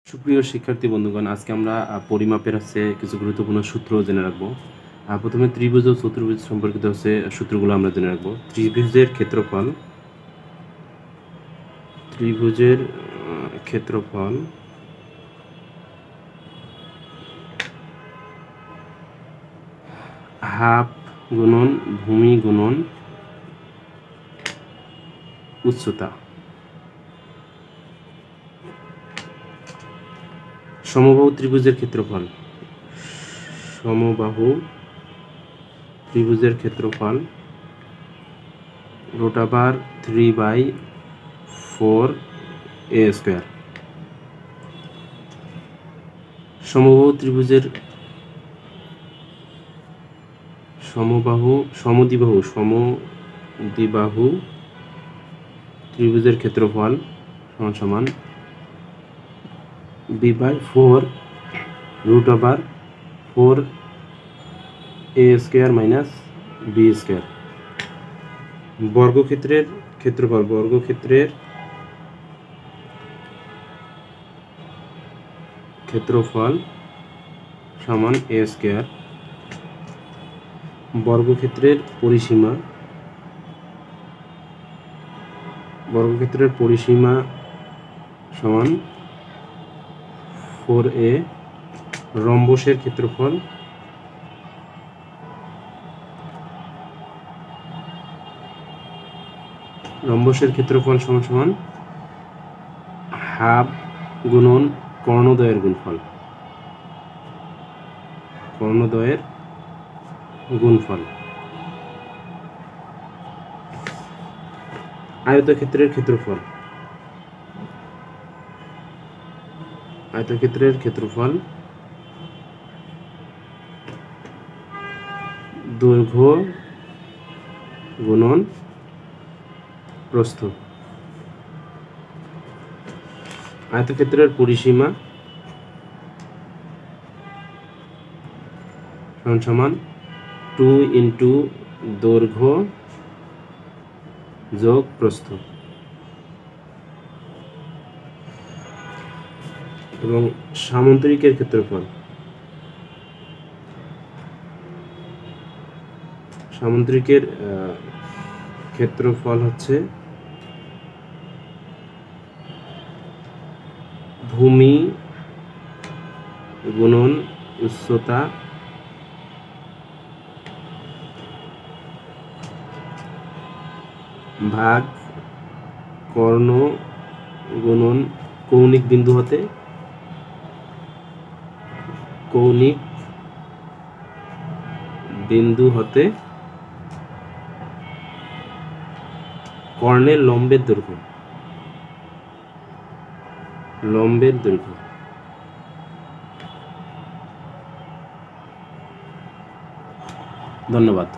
সুপ্রিয় শিক্ষার্থী বন্ধুগণ, আজকে আমরা পরিমাপের কিছু গুরুত্বপূর্ণ সূত্র জেনে রাখবো। প্রথমে ত্রিভুজ ও চতুর্ভুজ সম্পর্কিত সূত্রগুলো আমরা জেনে রাখবো। ত্রিভুজের ক্ষেত্রফল হাফ গুণন ভূমি গুণন উচ্চতা। সমবাহু ত্রিভুজের ক্ষেত্রফল √3/4 a স্কয়ার। সমদ্বিবাহু ত্রিভুজের ক্ষেত্রফল সমান b/4 √4 a square minus b square. বর্গক্ষেত্রের ক্ষেত্রফল সমান a স্কয়ার। বর্গক্ষেত্রের পরিসীমা সমান 4a। রম্বসের ক্ষেত্রফল সমান হাফ গুণন কর্ণদ্বয়ের গুণফল। আয়তক্ষেত্রের ক্ষেত্রফল দৈর্ঘ্য গুণন প্রস্থ। আয়তক্ষেত্রের পরিসীমা সমান 2 × দৈর্ঘ্য যোগ প্রস্থ। এবং সামুদ্রিকের ক্ষেত্রফল হচ্ছে ভূমি গুণন উচ্চতা ভাগ কর্ণ গুণন কৌণিক বিন্দু হতে কর্ণের লম্বের দৈর্ঘ্য। ধন্যবাদ।